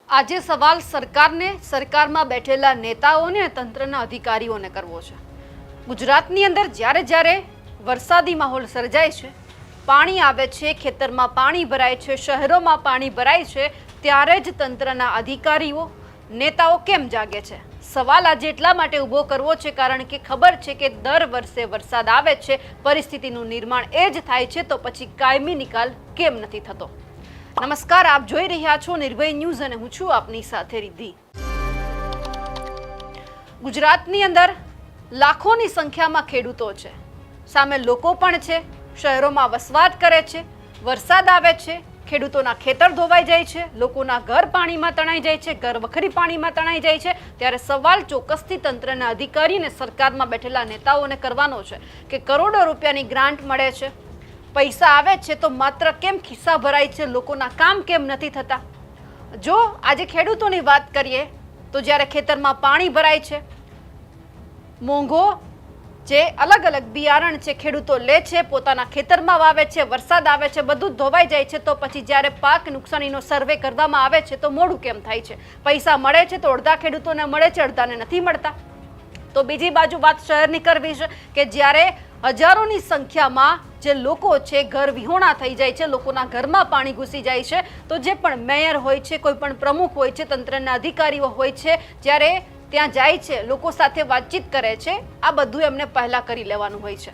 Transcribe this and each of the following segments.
આજે સવાલ સરકારને, સરકારમાં બેઠેલા નેતાઓને, તંત્રના અધિકારીઓને કરવો છે। ગુજરાતની અંદર જ્યારે જ્યારે વરસાદી માહોલ સર્જાય છે, પાણી આવે છે, ખેતરમાં પાણી ભરાય છે, શહેરોમાં પાણી ભરાય છે, ત્યારે જ તંત્રના અધિકારીઓ, નેતાઓ કેમ જાગે છે? સવાલ આજે એટલા માટે ઊભો કરવો છે કારણ કે ખબર છે કે દર વર્ષે વરસાદ આવે છે, પરિસ્થિતિનું નિર્માણ એ જ થાય છે, તો પછી કાયમી નિકાલ કેમ નથી થતો? નમસ્કાર, આપ જોઈ રહ્યા છો નિર્ભય ન્યૂઝ અને હું છું આપની સાથે રિદ્ધિ। ગુજરાતની અંદર લાખોની સંખ્યામાં ખેડૂતો છે, સામે લોકો પણ છે, શહેરોમાં વસવાટ કરે છે, વરસાદ આવે છે, ખેડૂતોના ખેતર ધોવાઈ જાય છે, લોકોના ઘર પાણીમાં તણાઈ જાય છે, ઘર વખરી પાણીમાં તણાઈ જાય છે, ત્યારે સવાલ ચોક્કસથી તંત્રના અધિકારી અને સરકારમાં બેઠેલા નેતાઓને કરવાનો છે કે કરોડો રૂપિયાની ગ્રાન્ટ મળે છે, પૈસા આવે છે તો માત્ર કેમ ખિસ્સા ભરાય છે, લોકોના કામ કેમ નથી થતા? જો આજે ખેડૂતોની વાત કરીએ તો જ્યારે ખેતરમાં પાણી ભરાય છે, મોંઘો જે અલગ અલગ બિયારણ છે ખેડૂતો લે છે, પોતાના ખેતરમાં વાવે છે, વરસાદ આવે છે, બધું ધોવાઈ જાય છે, તો પછી જ્યારે પાક નુકસાનીનો સર્વે કરવામાં આવે છે તો મોડું કેમ થાય છે? પૈસા મળે છે તો અડધા ખેડૂતોને મળે છે, અડધાને નથી મળતા। તો બીજી બાજુ વાત શહેરની કરવી છે કે જ્યારે હજારોની સંખ્યામાં જે લોકો છે ઘર વિહોણા થઈ જાય છે, લોકોના ઘરમાં પાણી ઘૂસી જાય છે, તો જે પણ મેયર હોય છે, કોઈ પણ પ્રમુખ હોય છે, તંત્રના અધિકારીઓ હોય છે, જ્યારે ત્યાં જાય છે, લોકો સાથે વાતચીત કરે છે, આ બધું એમને પહેલાં કરી લેવાનું હોય છે।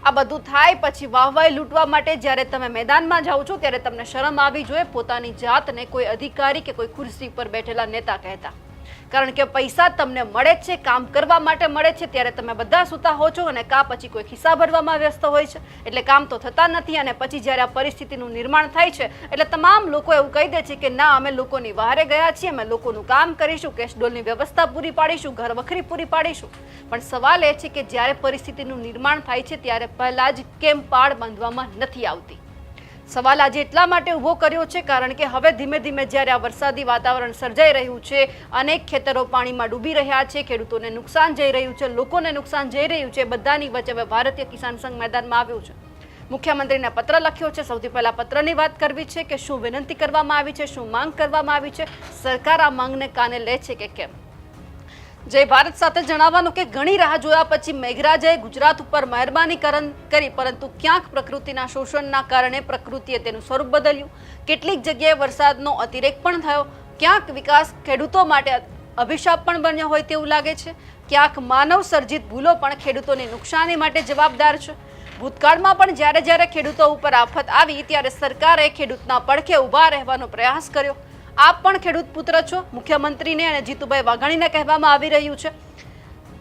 આ બધું થાય પછી વાહવાઈ લૂંટવા માટે જ્યારે તમે મેદાનમાં જાઓ છો ત્યારે તમને શરમ આવી જોઈએ પોતાની જાતને કોઈ અધિકારી કે કોઈ ખુરશી પર બેઠેલા નેતા કહેતા, કારણ કે પૈસા તમને મળે છે, કામ કરવા માટે મળે છે, ત્યારે તમે બધા સૂતા હો છો અને કા પછી કોઈ ખિસ્સા ભરવામાં વ્યસ્ત હોય છે, એટલે કામ તો થતા નથી। અને પછી જ્યારે આ પરિસ્થિતિનું નિર્માણ થાય છે એટલે તમામ લોકો એવું કહી દે છે કે ના, અમે લોકોની વહારે ગયા છીએ, અમે લોકોનું કામ કરીશું, કેશડોલની વ્યવસ્થા પૂરી પાડીશું, ઘર વખરી પૂરી પાડીશું। પણ સવાલ એ છે કે જ્યારે પરિસ્થિતિનું નિર્માણ થાય છે ત્યારે પહેલાં જ કેમ પાળ બાંધવામાં નથી આવતી? સવાલ આજે એટલા માટે ઊભો કર્યો છે કારણ કે હવે ધીમે ધીમે જ્યારે આ વરસાદી વાતાવરણ સર્જાઈ રહ્યું છે, અનેક ખેતરો પાણીમાં ડૂબી રહ્યા છે, ખેડૂતોને નુકસાન જઈ રહ્યું છે, લોકોને નુકસાન જઈ રહ્યું છે, બધાની વચ્ચે હવે ભારતીય કિસાન સંઘ મેદાનમાં આવ્યું છે, મુખ્યમંત્રીને પત્ર લખ્યો છે। સૌથી પહેલા પત્રની વાત કરવી છે કે શું વિનંતી કરવામાં આવી છે, શું માંગ કરવામાં આવી છે, સરકાર આ માંગને કાને લે છે કે કેમ? જય ભારત સાથે જણાવવાનું કે ઘણી રાહ જોયા પછી મેઘરાજાએ ગુજરાત ઉપર મહેરબાની કરી, પરંતુ ક્યાંક પ્રકૃતિના શોષણના કારણે પ્રકૃતિએ તેનું સ્વરૂપ બદલ્યું, કેટલીક જગ્યાએ વરસાદનો અતિરેક પણ થયો, ક્યાંક વિકાસ ખેડૂતો માટે અભિશાપ પણ બન્યો હોય તેવું લાગે છે, ક્યાંક માનવ સર્જિત ભૂલો પણ ખેડૂતોની નુકસાની માટે જવાબદાર છે। ભૂતકાળમાં પણ જ્યારે જ્યારે ખેડૂતો ઉપર આફત આવી ત્યારે સરકારે ખેડૂતના પડખે ઊભા રહેવાનો પ્રયાસ કર્યો। આપ પણ ખેડૂત પુત્ર છો, મુખ્યમંત્રીને અને જીતુભાઈ વાઘાણીને કહેવામાં આવી રહ્યું છે,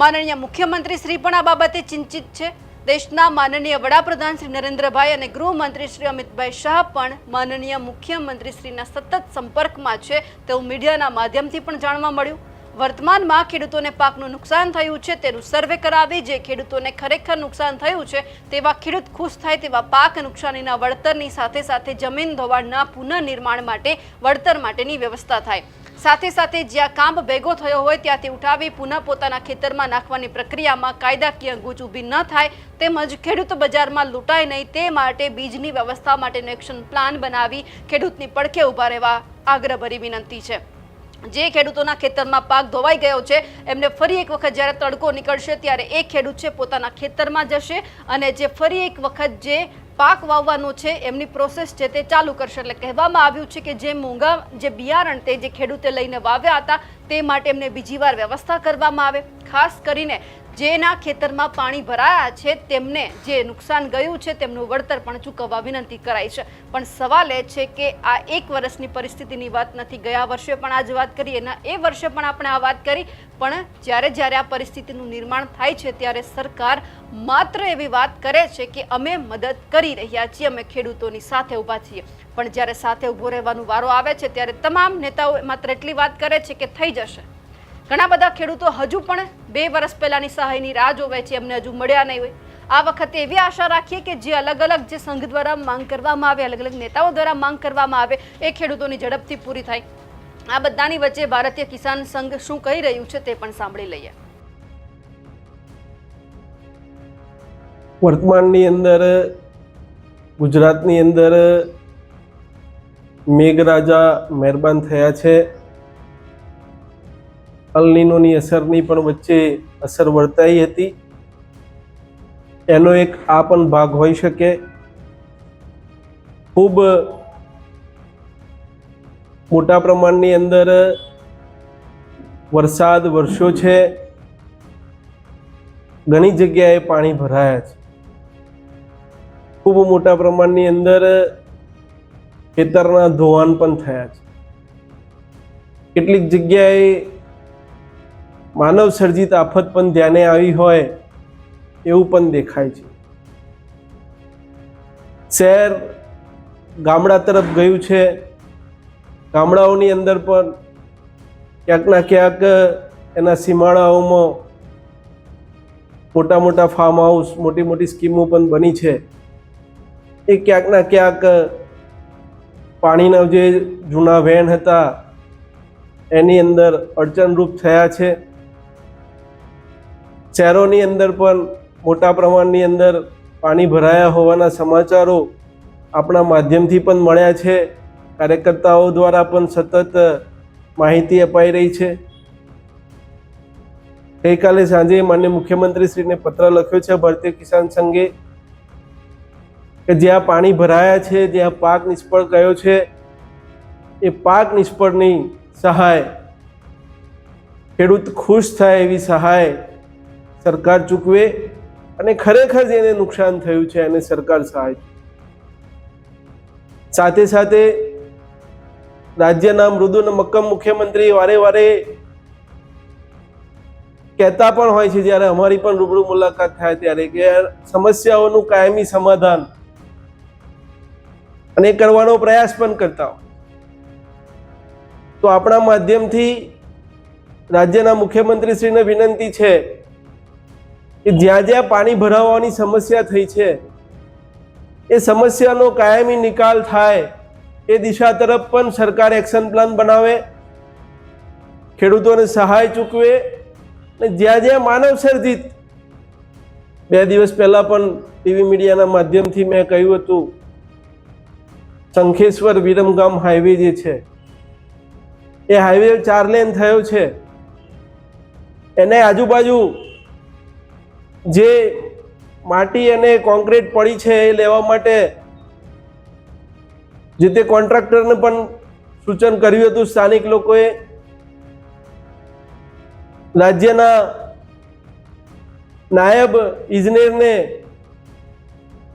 માનનીય મુખ્યમંત્રી શ્રી પણ આ બાબતે ચિંતિત છે, દેશના માનનીય વડાપ્રધાન શ્રી નરેન્દ્રભાઈ અને ગૃહમંત્રી શ્રી અમિતભાઈ શાહ પણ માનનીય મુખ્યમંત્રી શ્રીના સતત સંપર્કમાં છે તેવું મીડિયાના માધ્યમથી પણ જાણવા મળ્યું। વર્તમાનમાં ખેડૂતોને પાકનું નુકસાન થયું છે તેનું સર્વે કરાવી, જે ખેડૂતોને ખરેખર નુકસાન થયું છે તેવા ખેડૂત ખુશ થાય તેવા પાક નુકસાનીના વળતરની સાથે સાથે જમીન ધોવાણના પુનઃનિર્માણ માટે વળતર માટેની વ્યવસ્થા થાય, સાથે સાથે જ્યાં કાંપ ભેગો થયો હોય ત્યાંથી ઉઠાવી પુનઃ પોતાના ખેતરમાં નાખવાની પ્રક્રિયામાં કાયદાકીય ગૂંચ ઊભી ન થાય, તેમજ ખેડૂત બજારમાં લૂંટાય નહીં તે માટે બીજની વ્યવસ્થા માટેનો એક્શન પ્લાન બનાવી ખેડૂતની પડખે ઊભા રહેવા આગ્રહભરી વિનંતી છે। જે ખેડૂતોના ખેતરમાં પાક ધોવાઈ ગયો છે એમને ફરી એક વખત જ્યારે તડકો નીકળશે ત્યારે એ ખેડૂત છે પોતાના ખેતરમાં જશે અને જે ફરી એક વખત જે પાક વાવવાનો છે એમની પ્રોસેસ છે તે ચાલુ કરશે। એટલે કહેવામાં આવ્યું છે કે જે મોંઘા જે બિયારણ તે જે ખેડૂતે લઈને વાવ્યા હતા તે માટે એમને બીજી વાર વ્યવસ્થા કરવામાં આવે, ખાસ કરીને જેના ખેતરમાં પાણી ભરાયા છે તેમને જે નુકસાન ગયું છે તેમનું વળતર પણ ચૂકવવા વિનંતી કરાઈ છે। પણ સવાલ એ છે કે આ એક વર્ષની પરિસ્થિતિની વાત નથી, ગયા વર્ષે પણ આ જ વાત કરી, એના એ વર્ષે પણ આપણે આ વાત કરી, પણ જ્યારે જ્યારે આ પરિસ્થિતિનું નિર્માણ થાય છે ત્યારે સરકાર માત્ર એવી વાત કરે છે કે અમે મદદ કરી રહ્યા છીએ, અમે ખેડૂતોની સાથે ઊભા છીએ, પણ જ્યારે સાથે ઊભો રહેવાનો વારો આવે છે ત્યારે તમામ નેતાઓ માત્ર એટલી વાત કરે છે કે થઈ જશે। ઘણા બધા ખેડૂતો હજુ પણ 2 વર્ષ પહેલાની સહાયની રાહ જોવે છે, એમને હજુ મળ્યા નહીં હોય। આ વખતે એવી આશા રાખીએ કે જે અલગ અલગ જે સંઘ દ્વારા માંગ કરવામાં આવે, અલગ અલગ નેતાઓ દ્વારા માંગ કરવામાં આવે એ ખેડૂતોની ઝડપથી પૂરી થાય। આ બધાની વચ્ચે ભારતીય કિસાન સંઘ શું કહી રહ્યું છે તે પણ સાંભળી લઈએ। વર્તમાનની અંદર ગુજરાતની અંદર મેઘરાજા મહેરબાન થયા છે। અલ નીનોની અસરની પણ વચ્ચે અસર વર્તાઈ હતી. એનો એક આ પણ ભાગ હોઈ શકે. ખૂબ મોટા પ્રમાણની અંદર વરસાદ વરસ્યો છે. ઘણી જગ્યાએ પાણી ભરાયા છે. ખૂબ મોટા પ્રમાણની અંદર ખેતરના ધોવાણ પણ થયા છે. કેટલીક જગ્યાએ માનવ સર્જિત આફત પણ ધ્યાને આવી હોય એવું પણ દેખાય છે. શહેર ગામડા તરફ ગયું છે. ગામડાઓની અંદર પણ ક્યાંકના ક્યાંક એના સીમાડાઓમાં મોટા મોટા ફાર્મ હાઉસ, મોટી મોટી સ્કીમો પણ બની છે. એ ક્યાંકના ક્યાંક પાણીના જે જૂના વેણ હતા એની અંદર અડચણરૂપ થયા છે. શહેરોની અંદર પણ મોટા પ્રમાણની અંદર પાણી ભરાયા હોવાના સમાચારો આપણા માધ્યમથી પણ મળ્યા છે. કાર્યકર્તાઓ દ્વારા પણ સતત માહિતી અપાઈ રહી છે. ગઈકાલે સાંજે માનનીય મુખ્યમંત્રીશ્રીને પત્ર લખ્યો છે ભારતીય કિસાન સંઘે કે જ્યાં પાણી ભરાયા છે, જ્યાં પાક નિષ્ફળ ગયો છે, એ પાક નિષ્ફળની સહાય, ખેડૂત ખુશ થાય એવી સહાય સરકાર ચૂકવે અને ખરેખર જેને નુકસાન થયું છે એને સરકાર સહાય. સાથે સાથે રાજ્યના મૃદુ અને મક્કમ મુખ્યમંત્રી વારે વારે કહેતા પણ હોય છે, જ્યારે અમારી પણ રૂબરૂ મુલાકાત થાય ત્યારે, કે સમસ્યાઓનું કાયમી સમાધાન અને કરવાનો પ્રયાસ પણ કરતા હોય. તો આપણા માધ્યમથી રાજ્યના મુખ્યમંત્રીશ્રીને વિનંતી છે કે જ્યાં જ્યાં પાણી ભરાવાની સમસ્યા થઈ છે એ સમસ્યાનો કાયમી નિકાલ થાય એ દિશા તરફ પણ સરકાર એક્શન પ્લાન બનાવે, ખેડૂતોને સહાય ચૂકવે. અને જ્યાં જ્યાં માનવ સર્જિત, 2 દિવસ પહેલા પણ ટીવી મીડિયાના માધ્યમથી મેં કહ્યું હતું, શંખેશ્વર વિરમગામ હાઈવે જે છે એ હાઈવે 4 લેન થયો છે. એને આજુબાજુ જે માટી અને કોન્ક્રીટ પડી છે એ લેવા માટે જે તે કોન્ટ્રાક્ટરને પણ સૂચન કર્યું હતું. સ્થાનિક લોકોએ રાજ્યના નાયબ ઇજનેરને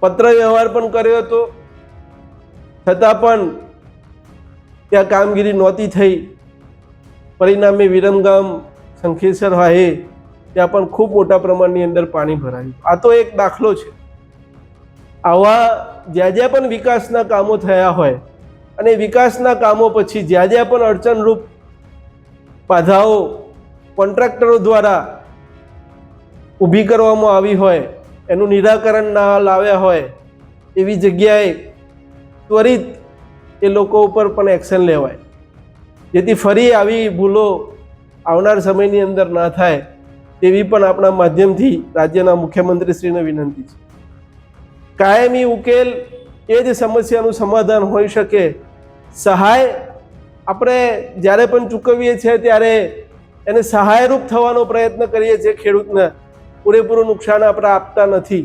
પત્ર વ્યવહાર પણ કર્યો હતો, છતાં પણ ત્યાં કામગીરી નહોતી થઈ. પરિણામે વિરમગામ શંખેશ્વર હાઈવે ત્યાં પણ ખૂબ મોટા પ્રમાણની અંદર પાણી ભરાયું. આ તો એક દાખલો છે. આવા જ્યાં જ્યાં પણ વિકાસના કામો થયા હોય અને વિકાસના કામો પછી જ્યાં જ્યાં પણ અડચણરૂપ બાધાઓ કોન્ટ્રાક્ટરો દ્વારા ઊભી કરવામાં આવી હોય, એનું નિરાકરણ ના લાવ્યા હોય, એવી જગ્યાએ ત્વરિત એ લોકો ઉપર પણ એક્શન લેવાય, જેથી ફરી આવી ભૂલો આવનાર સમયની અંદર ના થાય તેવી પણ આપણા માધ્યમથી રાજ્યના મુખ્યમંત્રીશ્રીને વિનંતી છે. કાયમી ઉકેલ એ જ સમસ્યાનું સમાધાન હોઈ શકે. સહાય આપણે જ્યારે પણ ચૂકવીએ છીએ ત્યારે એને સહાયરૂપ થવાનો પ્રયત્ન કરીએ છીએ. ખેડૂતને પૂરેપૂરું નુકસાન આપણે આપતા નથી.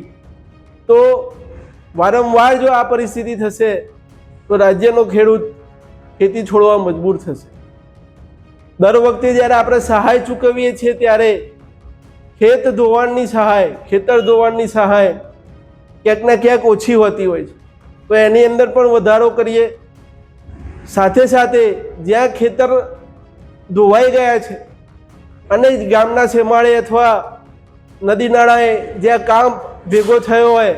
તો વારંવાર જો આ પરિસ્થિતિ થશે તો રાજ્યનો ખેડૂત ખેતી છોડવા મજબૂર થશે. દર વખતે જ્યારે આપણે સહાય ચૂકવીએ છીએ ત્યારે ખેત ધોવાણની સહાય, ખેતર ધોવાણની સહાય ક્યાંક ને ક્યાંક ઓછી હોતી હોય છે. તો એની અંદર પણ વધારો કરીએ. સાથે સાથે જ્યાં ખેતર ધોવાઈ ગયા છે અને ગામના છેમાડે અથવા નદી નાળાએ જ્યાં કાંપ ભેગો થયો હોય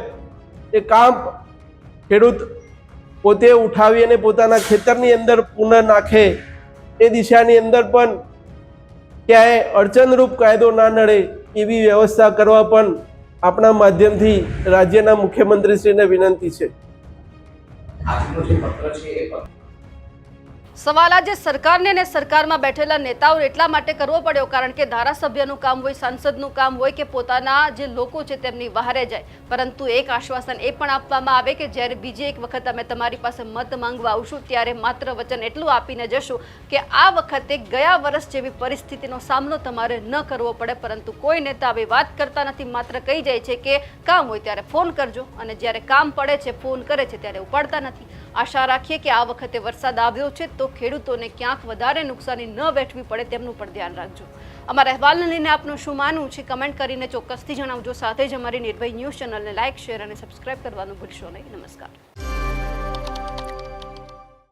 એ કાંપ ખેડૂત પોતે ઉઠાવી અને પોતાના ખેતરની અંદર પુનઃ નાખે એ દિશાની અંદર પણ ક્યાંય અડચણરૂપ કાયદો ના નડે એવી વ્યવસ્થા કરવા પણ આપણા માધ્યમથી રાજ્યના મુખ્યમંત્રીશ્રીને વિનંતી છે. સવાલ આજે સરકારને અને સરકારમાં બેઠેલા નેતાઓ એટલા માટે કરવો પડ્યો કારણ કે ધારાસભ્યનું કામ હોય, સાંસદનું કામ હોય કે પોતાના જે લોકો છે તેમની વહારે જાય, પરંતુ એક આશ્વાસન એ પણ આપવામાં આવે કે જ્યારે બીજી એક વખત અમે તમારી પાસે મત માંગવા આવશું ત્યારે માત્ર વચન એટલું આપીને જશું કે આ વખતે ગયા વર્ષ જેવી પરિસ્થિતિનો સામનો તમારે ન કરવો પડે, પરંતુ કોઈ નેતા આવી વાત કરતા નથી, માત્ર કહી જાય છે કે કામ હોય ત્યારે ફોન કરજો, અને જ્યારે કામ પડે છે ફોન કરે છે ત્યારે ઉપાડતા નથી. આશા રાખીએ કે આ વખતે વરસાદ આવ્યો છે તો ખેડૂતોને ક્યાંક વધારે નુકસાની ન વેઠવી પડે તેમનું પણ ધ્યાન રાખજો. અમારા અહેવાલને લઈને આપનું શું માનવું છે કમેન્ટ કરીને ચોક્કસથી જણાવજો. સાથે જ અમારી નિર્ભય ન્યૂઝ ચેનલને લાઇક, શેર અને સબસ્ક્રાઇબ કરવાનું ભૂલશો નહીં. નમસ્કાર.